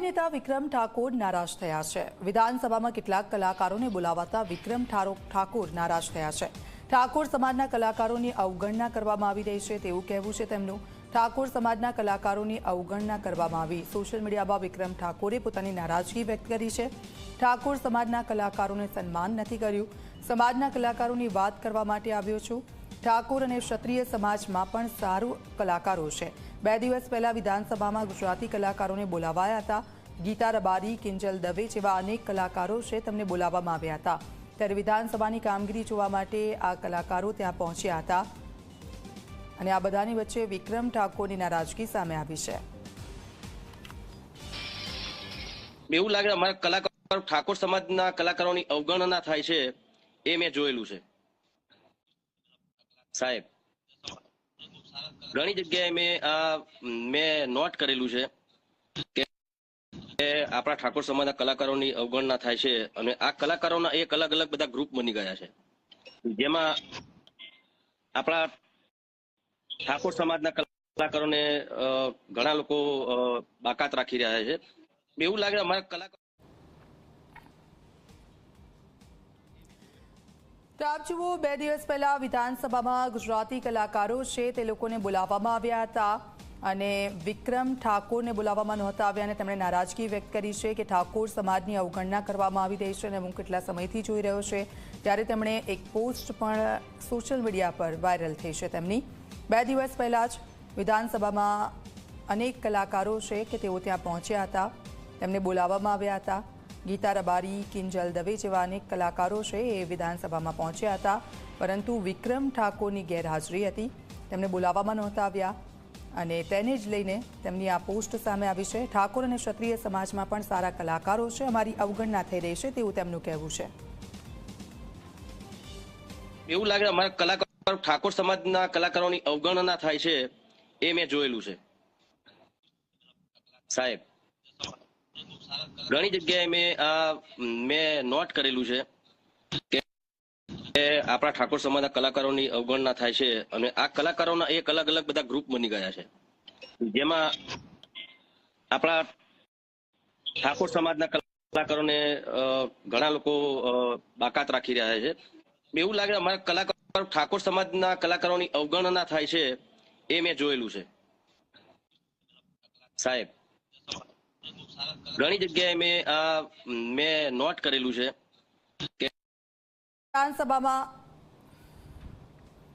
અભિનેતા વિક્રમ ઠાકોર નારાજ થયા છે। વિધાનસભામાં કેટલાક કલાકારોને બોલાવાતા વિક્રમ ઠાકોર નારાજ થયા છે। ઠાકોર સમાજના કલાકારોની અવગણના કરવામાં આવી રહી છે તેવું કહેવું છે તેમનું। ઠાકોર સમાજના કલાકારોની અવગણના કરવામાં આવી। સોશિયલ મીડિયામાં વિક્રમ ઠાકોરે પોતાની નારાજગી વ્યક્ત કરી છે। ઠાકોર સમાજના કલાકારોને સન્માન નથી કર્યું। સમાજના કલાકારોની વાત કરવા માટે આવ્યો છું। ઠાકોર અને ક્ષત્રિય સમાજમાં પણ સારું કલાકારો છે। 2 દિવસ પહેલા વિધાનસભામાં ગુજરાતી કલાકારોને બોલાવાયા હતા। ગીતા રબારી, કિંજલ દવે જેવા અનેક કલાકારો છે તેમને બોલાવવામાં આવ્યા હતા। ત્યારે વિધાનસભાની કામગીરી જોવા માટે આ કલાકારો ત્યાં પહોંચ્યા હતા અને આ બધાની વચ્ચે વિક્રમ ઠાકોરની નારાજગી સામે આવી છે। એવું લાગે અમારા કલાકારો ઠાકોર સમાજના કલાકારોની અવગણના થાય છે એ મેં જોયેલું છે સાહેબ। ઘણી જગ્યાએ મેં નોટ કરેલું છે કે આપણા ઠાકોર સમાજના કલાકારોની અવગણના થાય છે અને આ કલાકારોના એક અલગ અલગ બધા ગ્રુપ બની ગયા છે જેમાં આપણા ઠાકોર સમાજના કલાકારોને ઘણા લોકો બાકાત રાખી રહ્યા છે। એવું લાગે અમારા કલાકારો તો આપ જુઓ 2 દિવસ પહેલા વિધાનસભામાં ગુજરાતી કલાકારો છે તે લોકોને બોલાવવામાં આવ્યા હતા અને વિક્રમ ઠાકોરને બોલાવવામાં નહોતા આવ્યા અને તેમણે નારાજગી વ્યક્ત કરી છે કે ઠાકોર સમાજની અવગણના કરવામાં આવી રહી છે અને હું કેટલા સમયથી જોઈ રહ્યો છે। ત્યારે તેમણે એક પોસ્ટ પણ સોશિયલ મીડિયા પર વાયરલ થઈ છે તેમની। 2 દિવસ પહેલા જ વિધાનસભામાં અનેક કલાકારો છે કે તેઓ ત્યાં પહોંચ્યા હતા, તેમને બોલાવવામાં આવ્યા હતા। ગીતા રબારી, કિંજલ દવે જેવા અનેક કલાકારો છે એ વિધાનસભામાં પહોંચ્યા હતા, પરંતુ વિક્રમ ઠાકોરની ગેરહાજરી હતી, તેમને બોલાવવામાં નહોતા આવ્યા અને તેને જ લઈને તેમની આ પોસ્ટ સામે આવી છે। ઠાકોર અને ક્ષત્રિય સમાજમાં પણ સારા કલાકારો છે, અમારી અવગણના થઈ રહી છે તેવું તેમનું કહેવું છે। એવું લાગે અમારા કલાકારો ઠાકોર સમાજના કલાકારોની અવગણના થાય છે એ મેં જોયેલું છે સાહેબ। ઘણી જગ્યાએ મેં નોટ કરેલું છે કે આપણા ઠાકોર સમાજના કલાકારોની અવગણના થાય છે અને આ કલાકારોના એક અલગ અલગ બધા ગ્રુપ બની ગયા છે જેમાં આપણા ઠાકોર સમાજના કલાકારોને ઘણા લોકો બાકાત રાખી રહ્યા છે। એવું લાગે અમારા કલાકારો ઠાકોર સમાજના કલાકારોની અવગણના થાય છે એ મેં જોયેલું છે સાહેબ। ઘણી જગ્યાએ મેં નોટ કરેલું છે કે વિધાનસભામાં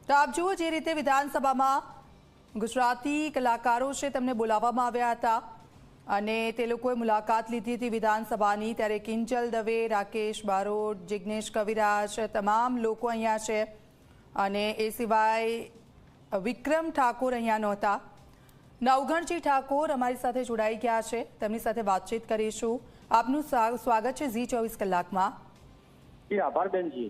તો આપ જુઓ જે રીતે વિધાનસભામાં ગુજરાતી કલાકારો છે તેમને બોલાવવામાં આવ્યા હતા અને તે લોકોએ મુલાકાત લીધી હતી વિધાનસભાની। ત્યારે કિંજલ દવે, રાકેશ બારોટ, જિગ્નેશ કવિરાજ તમામ લોકો અહીંયા છે અને એ સિવાય વિક્રમ ઠાકોર અહીંયા નહોતા। નવઘણજી ઠાકોર અમારી સાથે જોડાઈ ગયા છે, તેમની સાથે વાતચીત કરીશું। આપનું સ્વાગત છે ઝી 24 કલાકમાં। આભાર બેનજી।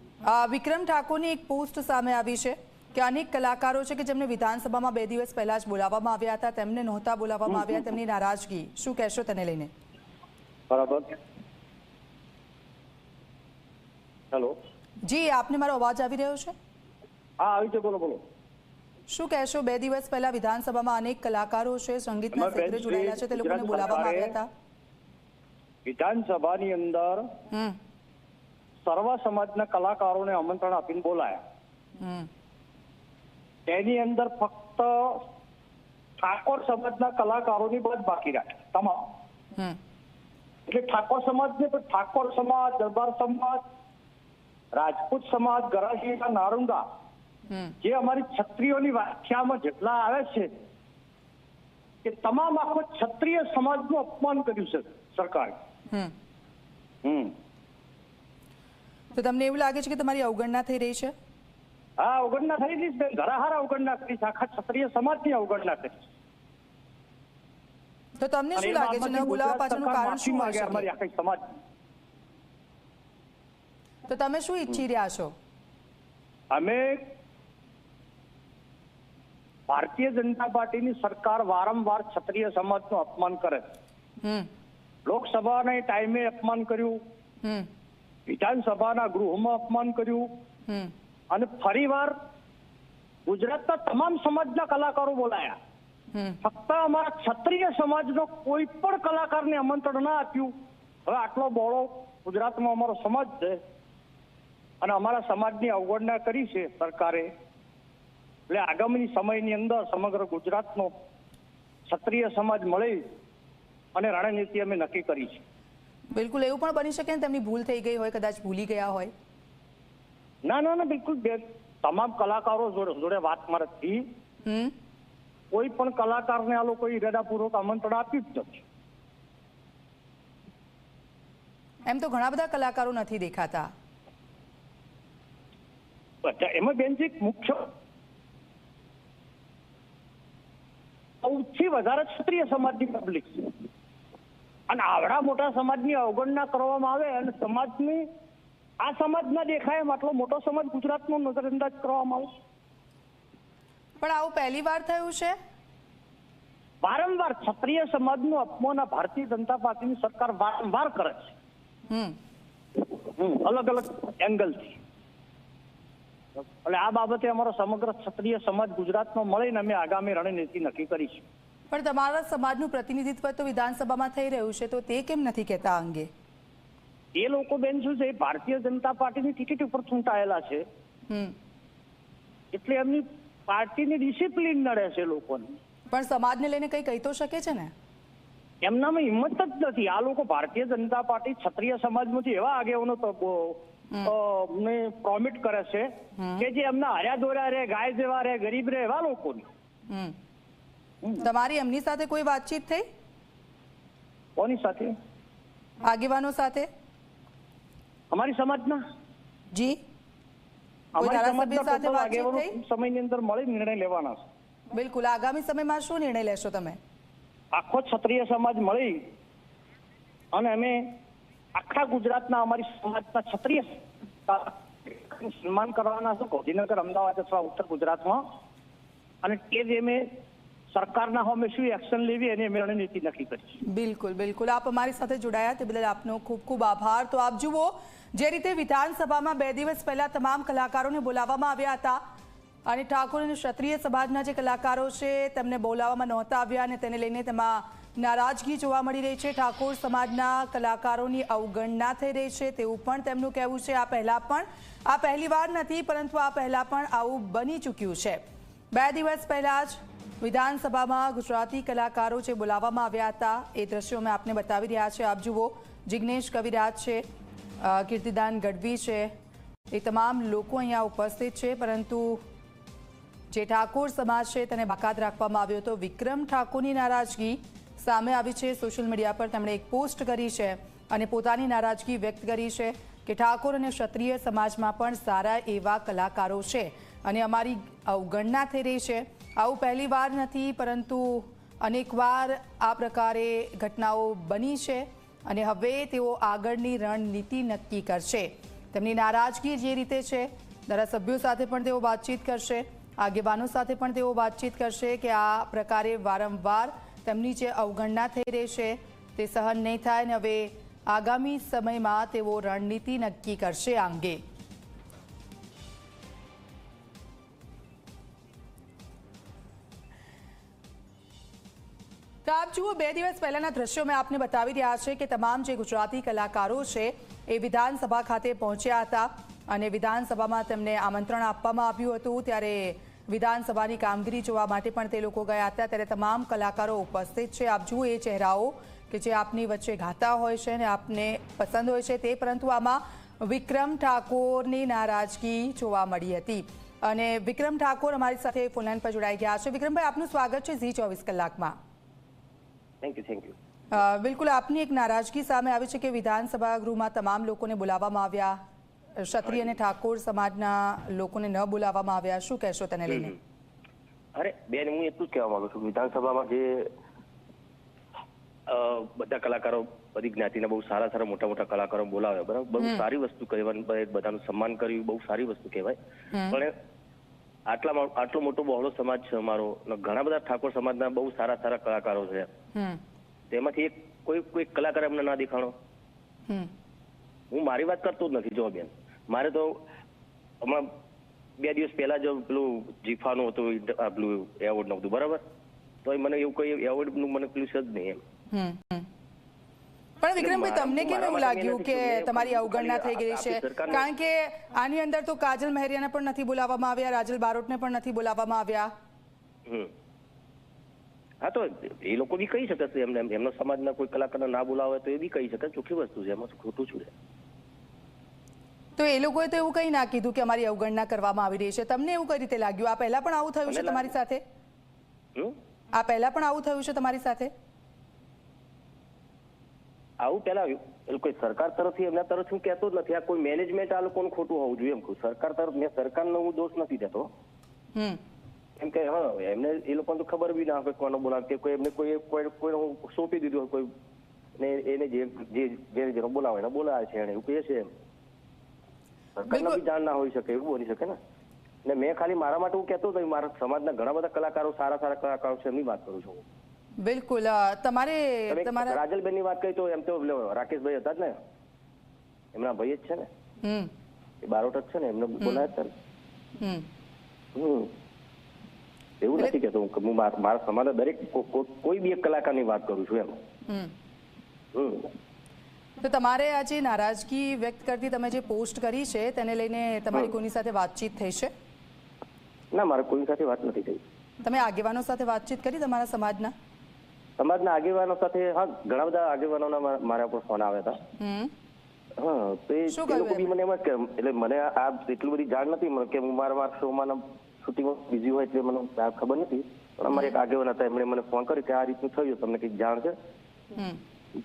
વિક્રમ ઠાકોરની એક પોસ્ટ સામે આવી છે કે અનેક કલાકારો છે કે જેમને વિધાનસભામાં 2 દિવસ પહેલા જ બોલાવવામાં આવ્યા હતા, તેમને નહોતા બોલાવવામાં આવ્યા, તેમની નારાજગી શું કહેશો તેને લઈને? બરાબર। હેલો જી, આપને મારો અવાજ આવી રહ્યો છે? હા આવી છે, બોલો બોલો। શું કહેશો? 2 દિવસ પહેલા વિધાનસભામાં અનેક કલાકારો છે, સંગીતના ક્ષેત્રે જોડાયેલા છે, તે લોકોને બોલાવવામાં આવ્યા હતા। વિધાનસભાની અંદર સર્વ સમાજના કલાકારોને આમંત્રણ આપીને બોલાયા। તેની અંદર ફક્ત ઠાકોર સમાજના કલાકારોની બસ બાકી રાખ્યા તમામ। એટલે ઠાકોર સમાજ ને ઠાકોર સમાજ, દરબાર સમાજ, રાજપૂત સમાજ, ગરાસિયા, નારુંગા જે અમારી ક્ષત્રિયોની વ્યાખ્યામાં જેટલા આવે છે કે તમામ આખો ક્ષત્રિય સમાજનું અપમાન કર્યું છે સરકારે। તો તમને એવું લાગે છે કે તમારી અવગણના થઈ રહી છે? હા, અવગણના થઈ રહી છે, ઘરાહાર અવગણના કરી છે, આખા ક્ષત્રિય સમાજની અવગણના કરી છે। તો તમને શું લાગે છે ન બોલાવવા પાછળનું કારણ શું હોઈ શકે? અમારી આખી સમાજ તો તમે શું ઈચ્છી રહ્યા છો? અમે ભારતીય જનતા પાર્ટીની સરકાર વારંવાર ક્ષત્રિય સમાજનું અપમાન કરે છે। લોકસભાના ટાઈમે અપમાન કર્યું, વિધાનસભાના ગૃહમાં અપમાન કર્યું અને ફરીવાર ગુજરાતના તમામ સમાજના કલાકારો બોલાયા। ફક્ત અમારા ક્ષત્રિય સમાજનો કોઈ પણ કલાકારને આમંત્રણ ના આપ્યું. હવે આટલો બહોળો ગુજરાતમાં અમારો સમાજ છે અને અમારા સમાજની અવગણના કરી છે સરકારે. એટલે આગામી સમયની અંદર સમગ્ર ગુજરાતનો ક્ષત્રિય સમાજ મળી અને રણનીતિ અમે નક્કી કરી છે. બિલકુલ એવું પણ બની શકે ને તેમની ભૂલ થઈ ગઈ હોય, કદાચ ભૂલી ગયા હોય. ના બિલકુલ તમામ કલાકારો જોડે વાત મારે થઈ. કોઈ પણ કલાકારને આ લોકો ઈરાદાપૂર્વક આમંત્રણ આપ્યું જ નથી. એમ તો ઘણા બધા કલાકારો નથી દેખાતા. એમાં બેનજી મુખ્ય સૌથી વધારે ક્ષત્રિય સમાજની પબ્લિક છે અને આવડા મોટા સમાજની અવગણના કરવામાં આવે અને સમાજની આ સમાજ ના દેખાય એમ આટલો મોટો સમાજ ગુજરાતનો નજરઅંદાજ કરવામાં આવે. પણ આવું પહેલી વાર થયું છે? વારંવાર ક્ષત્રિય સમાજનું અપમાન આ ભારતીય જનતા પાર્ટીની સરકાર વારંવાર કરે છે, અલગ અલગ એંગલથી. એટલે આ બાબતે અમારો સમગ્ર ક્ષત્રિય સમાજ ગુજરાતમાં મળીને અમે આગામી રણનીતિ નક્કી કરી છે. પણ તમારા સમાજનું પ્રતિનિધિત્વ તો વિધાનસભામાં થઈ રહ્યું છે, તો તે કેમ નથી કહેતા અંગે? એ લોકો બેન શું છે, ભારતીય જનતા પાર્ટીની ટિકિટ ઉપર ચૂંટાયેલા છે એટલે એમની પાર્ટીની ડિસિપ્લિન નડે છે લોકોને. પણ સમાજને લઈને કઈ કહી તો શકે છે ને? એમનામાં હિંમત જ નથી. આ લોકો ભારતીય જનતા પાર્ટી ક્ષત્રિય સમાજમાંથી એવા આગેવાનો પ્રોમિટ કરે છે કે જે એમના હર્યા દોર્યા રે, ગાય જેવા રે, ગરીબ રે એવા લોકોની. તમારી એમની સાથે કોઈ વાતચીત થઈ? કોની સાથે? આગેવાનો સાથે? અમારી સમાજના જી અમારી સમાજના ટોટલ આગેવાનો સમયની અંદર મળી નિર્ણય લેવાના છે. બિલકુલ. આગામી સમયમાં શું નિર્ણય લેશો તમે? આખો ક્ષત્રિય સમાજ મળી અને અમે આખા ગુજરાતના અમારી સમાજના ક્ષત્રિય સન્માન કરવાના છે ગાંધીનગર, અમદાવાદ અથવા ઉત્તર ગુજરાતમાં. અને તે જે અમે સરકારના સામે શું એક્શન લેવી એની અમે રણનીતિ નક્કી કરી. બિલકુલ. આપ અમારી સાથે જોડાયા તે બદલ આપનો ખૂબ ખૂબ આભાર. તો આપ જુઓ, જે રીતે વિધાનસભામાં 2 દિવસ પહેલા તમામ કલાકારોને બોલાવવામાં આવ્યા હતા અને ઠાકોર અને ક્ષત્રિય સમાજના જે કલાકારો છે તેમને બોલાવવામાં નહોતા આવ્યા અને તેને લઈને તેમાં નારાજગી જોવા મળી રહી છે. ઠાકોર સમાજના કલાકારોની અવગણના થઈ રહી છે તેવું પણ તેમનું કહેવું છે. આ પહેલી વાર નથી, પરંતુ આ પહેલા પણ આવું બની ચૂક્યું છે. 2 દિવસ પહેલા જ વિધાનસભામાં ગુજરાતી કલાકારો જે બોલાવવામાં આવ્યા હતા એ દ્રશ્યો અમે આપને બતાવી રહ્યા છે. આપ જુઓ, જિગ્નેશ કવિરાજ છે, કીર્તિદાન ગઢવી છે, એ તમામ લોકો અહીંયા ઉપસ્થિત છે. પરંતુ જે ઠાકોર સમાજ છે તેને બાકાત રાખવામાં આવ્યો હતો. વિક્રમ ઠાકોરની નારાજગી સામે આવી છે. સોશિયલ મીડિયા પર તેમણે એક પોસ્ટ કરી છે અને પોતાની નારાજગી વ્યક્ત કરી છે કે ઠાકોર અને ક્ષત્રિય સમાજમાં પણ સારા એવા કલાકારો છે અને અમારી અવગણના થઈ રહી છે. આવું પહેલી વાર નથી, પરંતુ અનેકવાર આ પ્રકારે ઘટનાઓ બની છે અને હવે તેઓ આગળની રણનીતિ નક્કી કરશે. તેમની નારાજગી જે રીતે છે, ધારાસભ્યો સાથે પણ તેઓ વાતચીત કરશે, આગેવાનો સાથે પણ તેઓ વાતચીત કરશે કે આ પ્રકારે વારંવાર તેમની જે અવગણના થઈ રહી છે તે સહન નહીં થાય અને હવે આગામી સમયમાં તેઓ રણનીતિ નક્કી કરશે આ અંગે. તો આપ જુઓ, 2 દિવસ પહેલાના દ્રશ્યો મેં આપને બતાવી રહ્યા છે કે તમામ જે ગુજરાતી કલાકારો છે એ વિધાનસભા ખાતે પહોંચ્યા હતા અને વિધાનસભામાં તેમને આમંત્રણ આપવામાં આવ્યું હતું. ત્યારે વિધાનસભાની કામગીરી જોવા માટે પણ તે લોકો ગયા હતા. ત્યારે તમામ કલાકારો ઉપસ્થિત છે. આપ જુઓ, એ ચહેરાઓ કે જે આપની વચ્ચે ગાતા હોય છે અને આપને પસંદ હોય છે તે, પરંતુ આમાં વિક્રમ ઠાકોરની નારાજગી જોવા મળી હતી. અને વિક્રમ ઠાકોર અમારી સાથે ફોનલાઈન પર જોડાઈ ગયા છે. વિક્રમભાઈ, આપનું સ્વાગત છે ઝી 24 કલાકમાં. Thank you. બિલકુલ, આપની એક નારાજગી સામે આવી છે કે વિધાનસભા ગૃહમાં તમામ લોકોને બોલાવવામાં આવ્યા, ક્ષત્રિય અને ઠાકોર સમાજના લોકોને ન બોલાવવામાં આવ્યા. શું કહેશો તેને લઈને? અરે બેન, હું એટલું જ કહેવા માંગુ છું, વિધાનસભામાં જે બધા કલાકારો, બધી જ્ઞાતિના બહુ સારા મોટા મોટા કલાકારો બોલાવ્યા, બરાબર, બહુ સારી વસ્તુ કહેવાય, બધાનું સન્માન કર્યું, બહુ સારી વસ્તુ કહેવાય. પણ આટલો મોટો બહોળો સમાજ છે અમારો, ઘણા બધા ઠાકોર સમાજના બહુ સારા કલાકારો છે, તેમાંથી કોઈ કલાકાર અમને ના દેખાણો. હું મારી વાત કરતો જ નથી. જો બેન, મારે તો હમણાં 2 દિવસ પહેલા જ પેલું જીફાનું હતું, પેલું એવોર્ડ નું હતું, બરાબર, તો મને એવું કોઈ એવોર્ડનું મને પેલું છે જ નહીં એમ. પણ વિક્રમભાઈ, તમને કેમ એવું લાગ્યું કે તમારી અવગણના થઈ ગઈ છે? કારણ કે આની અંદર તો કાજલ મહેરિયાને પણ નથી બોલાવવામાં આવ્યા, રાજલ બારોટને પણ નથી બોલાવવામાં આવ્યા. હા, તો એ લોકો બી કહી શકે છે, એમનો સમાજના કોઈ કલાકારને ના બોલાવે તો એ બી કહી શકે, ચોખ્ખી વસ્તુ છે, એમાં ખોટું છું. તો એ લોકોએ તો એવું કંઈ ના કીધું કે અમારી અવગણના કરવામાં આવી રહી છે. તમને એવું કઈ રીતે લાગ્યું? આ પહેલા પણ આવું થયું છે તમારી સાથે? આ પહેલા પણ આવું થયું છે તમારી સાથે? આવું પેલા કોઈ સરકાર તરફથી એમના તરફથી હું કહેતો જ નથી. આ કોઈ મેનેજમેન્ટ આ લોકોનું ખોટું હોવું જોઈએ એમ કહું. સરકાર તરફ મેં સરકારનો હું દોષ નથી દેતો, કેમ કે હા એમને એ લોકોને તો ખબર બી ના હોય કોનો બોલાવે, કે કોઈ એમને કોઈ સોંપી દીધું હોય કોઈ એને જે બોલાવે એને બોલાવે છે એને એવું કહે છે એમ. સરકારને બી જાણ ના હોઈ શકે એવું બની શકે ને. અને મેં ખાલી મારા માટે હું કહેતો હતો, મારા સમાજના ઘણા બધા કલાકારો સારા કલાકારો છે એમની વાત કરું છું. બિલકુલ. તમારા રાજલબેન ની વાત કરી તો એમ તો રાકેશભાઈ હતા જ ને, એમના ભાઈ જ છે ને, એ બારોટ જ છે ને, એમને બોલાયા છે ને. એવું નથી કેતો હું મારા સમાજના દરેક કોઈ બી એક કલાકારની વાત કરું છું એમ. તો તમારે આજે નારાજગી વ્યક્ત કરતી તમે જે પોસ્ટ કરી છે તેને લઈને તમારી કોઈની સાથે વાતચીત થઈ છે? ના, મારે કોઈ સાથે વાત નથી થઈ. તમે આગેવાનો સાથે વાતચીત કરી તમારા સમાજના આગેવાનો સાથે? હા, ઘણા બધા આગેવાનોના મારા પર ફોન આવ્યા હતા. હા, તો એ લોકો બી મને એમ જ કે, એટલે મને આ એટલી બધી જાણ નથી કે હું મારા શોમાં શૂટિંગમાં બીઝી હોય એટલે મને ખબર નથી. પણ અમારે એક આગેવાન હતા, એમણે મને ફોન કર્યો કે આ રીતનું થયું, તમને કંઈક જાણ છે?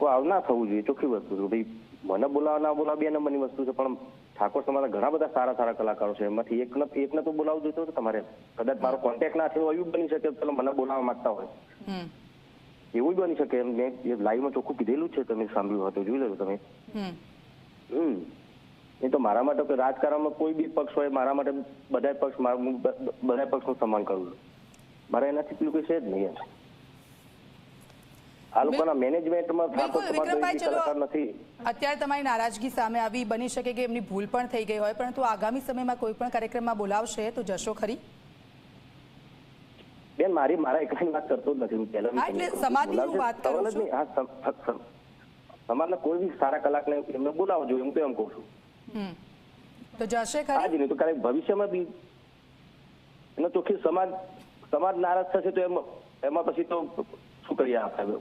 આવું ના થવું જોઈએ, ચોખ્ખી વસ્તુ છે ભાઈ. મને બોલાવા ના બોલાવા બે નંબરની વસ્તુ છે, પણ ઠાકોર સમાજના ઘણા બધા સારા કલાકારો છે, એમાંથી એકને તો બોલાવવું જોઈતું હતું તમારે. કદાચ મારો કોન્ટેક્ટ ના થયો એવું બની શકે, પેલો મને બોલાવવા માંગતા હોય એવું જ બની શકે. મેં લાઈવમાં ચોખ્ખું કીધેલું છે, તમે સાંભળ્યું હતું, જોઈ લેજો તમે. એ તો મારા માટે રાજકારણમાં કોઈ બી પક્ષ હોય, મારા માટે બધા પક્ષનું સન્માન કરું છું. મારે એનાથી પેલું કોઈ છે જ નહીં. આ લોકોના મેનેજમેન્ટમાં નથી. અત્યારે તમારી નારાજગી સામે આવી, બની શકે કે એમની ભૂલ પણ થઈ ગઈ હોય, પરંતુ આગામી સમયમાં કોઈ પણ કાર્યક્રમમાં બોલાવશે તો જશો ખરી? બેન, મારા એકલાની વાત કરતો જ નથી. સમાજના કોઈ બી સારા કલાકને એમને બોલાવો જોઈએ, હું તો એમ કહું છું. તો જશે ખરી? હાજી, નહીં તો ક્યારેક ભવિષ્યમાં બી એનો ચોખ્ખી સમાજ નારાજ થશે તો એમાં પછી તો શું કરીએ આપણે?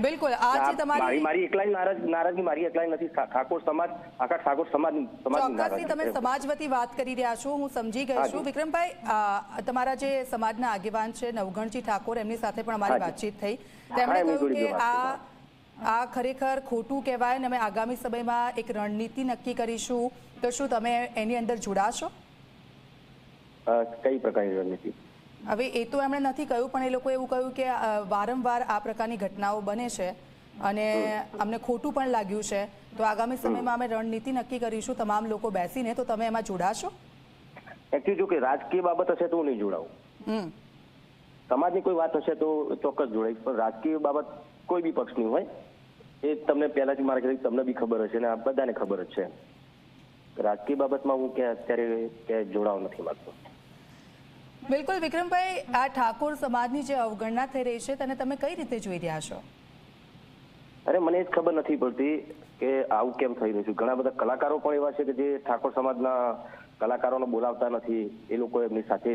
બિલકુલ. આજે તમારી મારી એકલાની નારાજગી મારી એકલાની નથી, ઠાકોર સમાજ, આખા ઠાકોર સમાજની ચોક્કસથી તમે સમાજ વતી વાત કરી રહ્યા છો, હું સમજી ગઈ છું. વિક્રમભાઈ, તમારા જે સમાજના આગેવાન છે નવઘણજી ઠાકોર, એમની સાથે પણ અમારી વાતચીત થઈ. તેમણે કહ્યું કે આ ખરેખર ખોટું કહેવાય અને અમે આગામી સમયમાં એક રણનીતિ નક્કી કરીશું. તો શું તમે એની અંદર જોડાશો? કઈ પ્રકારની રણનીતિ? હવે એ તો એમણે નથી કહ્યું, પણ એ લોકો એવું કહ્યું કે વારંવાર આ પ્રકારની ઘટનાઓ બને છે અને અમને ખોટું પણ લાગ્યું છે, તો આગામી સમયમાં અમે રણનીતિ નક્કી કરીશું તમામ લોકો બેસીને. તો તમે એમાં જોડાશો? એકચ્યુઅલી જો કે રાજકીય બાબત હશે તો હું નહીં જોડાવું. સમાજની કોઈ વાત હશે તો ચોક્કસ જોડાઈશ, પણ રાજકીય બાબત કોઈ બી પક્ષની હોય એ તમને પહેલાથી મારા ખ્યાલથી તમને બી ખબર હશે ને બધાને ખબર જ છે. રાજકીય બાબતમાં હું અત્યારે જોડાવા નથી માંગતો. બિલકુલ. વિક્રમભાઈ, આ ઠાકોર સમાજની જે અવગણના થઈ રહી છે તેને તમે કઈ રીતે જોઈ રહ્યા છો? અરે, મને જ ખબર નથી પડતી કે આવું કેમ થઈ રહ્યું છે. ઘણા બધા કલાકારો પણ એવા છે કે જે ઠાકોર સમાજના કલાકારોને બોલાવતા નથી. એ લોકો એમની સાથે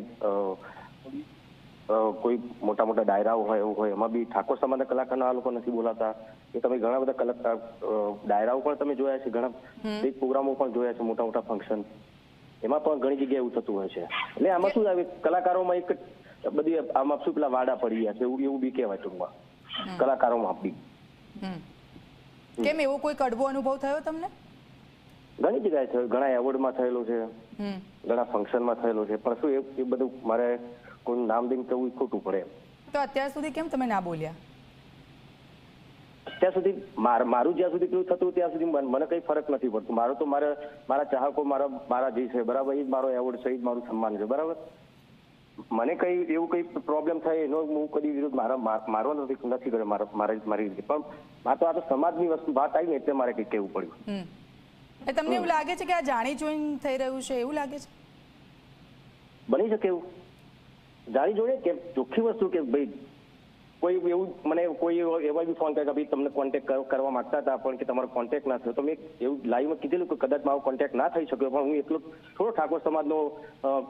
કોઈ મોટા ડાયરાઓ હોય એવું હોય, એમાં બી ઠાકોર સમાજના કલાકારને આ લોકો નથી બોલાવતા. એ તમે ઘણા બધા કલાકાર ડાયરાઓ પણ તમે જોયા છે, ઘણા પ્રોગ્રામો પણ જોયા છે, મોટા ફંક્શન, એમાં પણ ઘણી જગ્યાએ એવું થતું હોય છે. એટલે આમાં શું આવે, કલાકારોમાં એક બધી આમાં શું પેલા વાડા પડી ગયા છે એવું બી કહેવાય ટૂંકમાં, કલાકારોમાં બી. કેમ, એવો કોઈ કડવો અનુભવ થયો તમને? ઘણી જગ્યાએ થયો, ઘણા એવોર્ડમાં થયેલો છે, ઘણા ફંક્શનમાં થયેલો છે, પણ શું એ બધું મારે કોઈ નામ દઈને કહેવું ખોટું પડે. તો અત્યાર સુધી કેમ તમે ના બોલ્યા? ત્યાં સુધી મારું જ્યાં સુધી પેલું થતું ત્યાં સુધી મને કઈ ફરક નથી પડતું. મારું તો મારા ચાહકો મારા જે છે બરાબર, એ જ મારો એવોર્ડ છે, એ જ મારું સન્માન છે બરાબર. મને કઈ એવું કઈ પ્રોબ્લેમ થાય એનો હું કદી વિરોધ મારો નથી કર્યો મારી રીતે. પણ આ તો સમાજની વસ્તુ વાત આવી ને એટલે મારે કઈ કહેવું પડ્યું. તમને એવું લાગે છે કે આ જાણી જોઈને થઈ રહ્યું છે, એવું લાગે છે? બની શકે એવું. જાણી જોડે કે ચોખ્ખી વસ્તુ કે ભાઈ કોઈ એવું મને કોઈ એવા બી ફોન કરે કે ભાઈ તમને કોન્ટેક્ટ કરવા માંગતા હતા પણ કે તમારો કોન્ટેક્ટ ના થયો, તો મેં એવું લાઈવમાં કીધેલું કે કદાચ મારો કોન્ટેક્ટ ના થઈ શક્યો, પણ હું એટલો થોડો ઠાકોર સમાજનો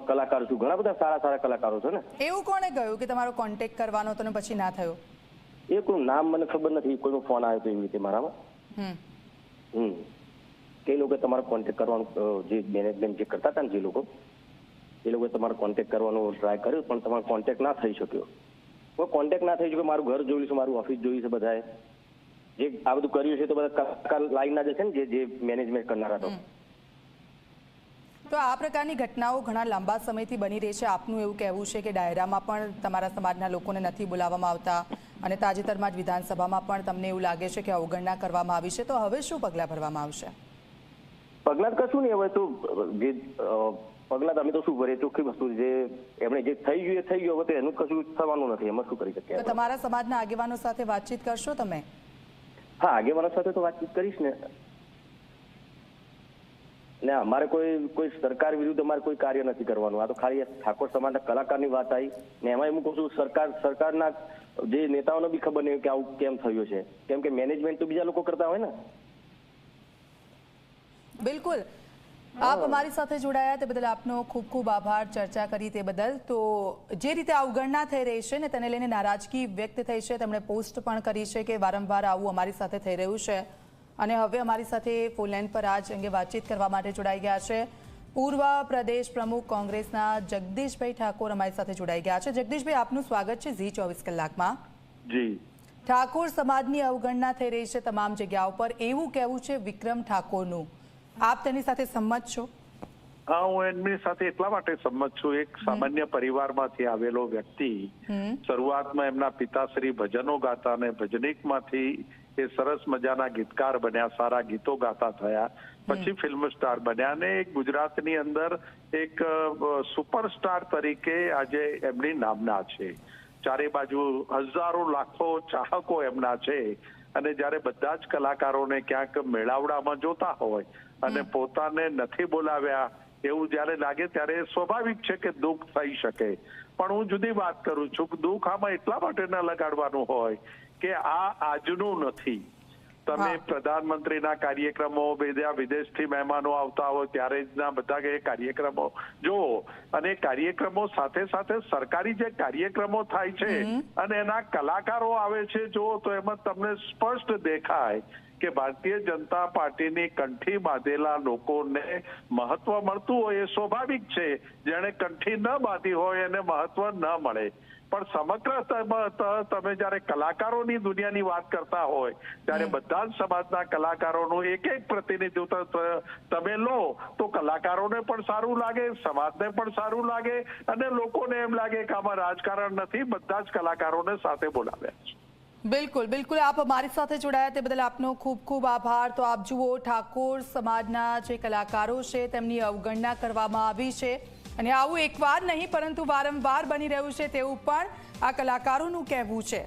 કલાકાર છું. ઘણા બધા સારા સારા કલાકારો છે ને. એવું કોણે કહ્યું કે તમારો કોન્ટેક્ટ કરવાનો તો પછી ના થયો? એ કોઈ નામ મને ખબર નથી, કોઈનો ફોન આવ્યો તો એવી રીતે મારામાં. તે લોકો તમારો કોન્ટેક્ટ કરવાનું જે મેનેજમેન્ટ જે કરતા હતા ને જે લોકો, એ લોકોએ તમારો કોન્ટેક્ટ કરવાનો ટ્રાય કર્યો પણ તમારો કોન્ટેક્ટ ના થઈ શક્યો. કોન્ટેક્ટ ના થઈ શક્યો, મારું ઘર જોયું છે, મારું ઓફિસ જોયું છે, બધાએ જે આ બધું કર્યું છે તો બધા કલાકાર લાઈનના જે છે ને જે મેનેજમેન્ટ કરનારા તો. તો આ પ્રકારની ઘટનાઓ ઘણા લાંબા સમયથી બની રહી છે. આપનું એવું કહેવું છે કે ડાયરામાં પણ તમારા સમાજના લોકોને નથી બોલાવવામાં આવતા અને તાજેતરમાં જ વિધાનસભામાં પણ તમને એવું લાગે છે કે અવગણના કરવામાં આવી છે, તો હવે શું પગલાં ભરવામાં આવશે? પગલાં કશું નહીં, હવે તો જે પગલાં તમે તો શું ભરે, ચોખ્ખી વસ્તુ જે એમણે જે થઈ ગયું એ થઈ ગયું, હવે તો એનું કશું થવાનું નથી, એમાં શું કરી શકીએ? તો તમારા સમાજના આગેવાનો સાથે વાતચીત કરશો તમે? હા, આગેવાનો સાથે તો વાતચીત કરીશ ને. અમારે કોઈ સરકાર વિરુદ્ધ અમારે કોઈ કાર્ય નથી કરવાનું. આ તો ખાલી ઠાકોર સમાજના કલાકારની વાત આવી ને એમાં હું કહું છું સરકારના જે નેતાઓને બી ખબર નહીં કે આવું કેમ થયું છે, કેમ કે મેનેજમેન્ટ તો બીજા લોકો કરતા હોય ને. બિલકુલ. આપ અમારી સાથે જોડાયા તે બદલ આપનો ખૂબ ખૂબ આભાર, ચર્ચા કરી તે બદલ. તો જે રીતે અવગણના થઈ રહી છે ને તેને લઈને નારાજગી વ્યક્ત થઈ છે, તેમણે પોસ્ટ પણ કરી છે કે વારંવાર આવું અમારી સાથે થઈ રહ્યું છે અને હવે અમારી સાથે ફોન લાઈન પર આ જ અંગે વાતચીત કરવા માટે જોડાઈ ગયા છે પૂર્વ પ્રદેશ પ્રમુખ કોંગ્રેસના જગદીશભાઈ ઠાકોર અમારી સાથે જોડાઈ ગયા છે. જગદીશભાઈ, આપનું સ્વાગત છે ઝી 24 કલાકમાં. જી. ઠાકોર સમાજની અવગણના થઈ રહી છે તમામ જગ્યાઓ પર, એવું કહેવું છે વિક્રમ ઠાકોરનું. આપ તેની સાથે સંમત છો? હા, હું એમની સાથે એટલા માટે સંમત છું. એક સામાન્ય પરિવારમાંથી આવેલો વ્યક્તિ શરૂઆતમાં એમના પિતાશ્રી ભજનો ગાતા અને ભજનિકમાંથી એ સરસ મજાના ગીતકાર બન્યા, સારા ગીતો ગાતા થયા, પછી ફિલ્મ સ્ટાર બન્યા અને ગુજરાતની અંદર એક સુપરસ્ટાર તરીકે આજે એમની નામના છે. ચારે બાજુ હજારો લાખો ચાહકો એમના છે અને જ્યારે બધા જ કલાકારોને ક્યાંક મેળાવડામાં જોતા હોય અને પોતાને નથી બોલાવ્યા એવું જ્યારે લાગે ત્યારે સ્વાભાવિક છે કે દુઃખ થઈ શકે. પણ હું જુદી વાત કરું છું કે દુઃખ આમાં એટલા માટે ન લગાડવાનું હોય કે આ આજનું નથી. તમે પ્રધાનમંત્રીના કાર્યક્રમો, વિદેશથી મહેમાનો આવતા હોય ત્યારે જ બધા એ કાર્યક્રમો જુઓ અને કાર્યક્રમો સાથે સાથે સરકારી જે કાર્યક્રમો થાય છે અને એના કલાકારો આવે છે જુઓ તો એમાં તમને સ્પષ્ટ દેખાય કે ભારતીય જનતા પાર્ટીની કંઠી બાંધેલા લોકોને મહત્વ મળતું હોય એ સ્વાભાવિક છે. જેને કંઠી ન બાંધી હોય એને મહત્વ ન મળે. પણ સમગ્ર તમે જયારે કલાકારોની દુનિયાની વાત કરતા હોય ત્યારે બધા જ સમાજના કલાકારોનું એક એક પ્રતિનિધિત્વ તમે લો તો કલાકારોને પણ સારું લાગે, સમાજને પણ સારું લાગે અને લોકોને એમ લાગે કે આમાં રાજકારણ નથી, બધા જ કલાકારોને સાથે બોલાવ્યા છે. બિલકુલ બિલકુલ. આપ અમારી સાથે જોડાયા તે બદલ આપનો ખૂબ ખૂબ આભાર. તો આપ જુઓ, ઠાકોર સમાજના જે કલાકારો છે તેમની અવગણના કરવામાં આવી છે અને આવું એકવાર નહીં પરંતુ વારંવાર બની રહ્યું છે તેવું પણ આ કલાકારોનું કહેવું છે.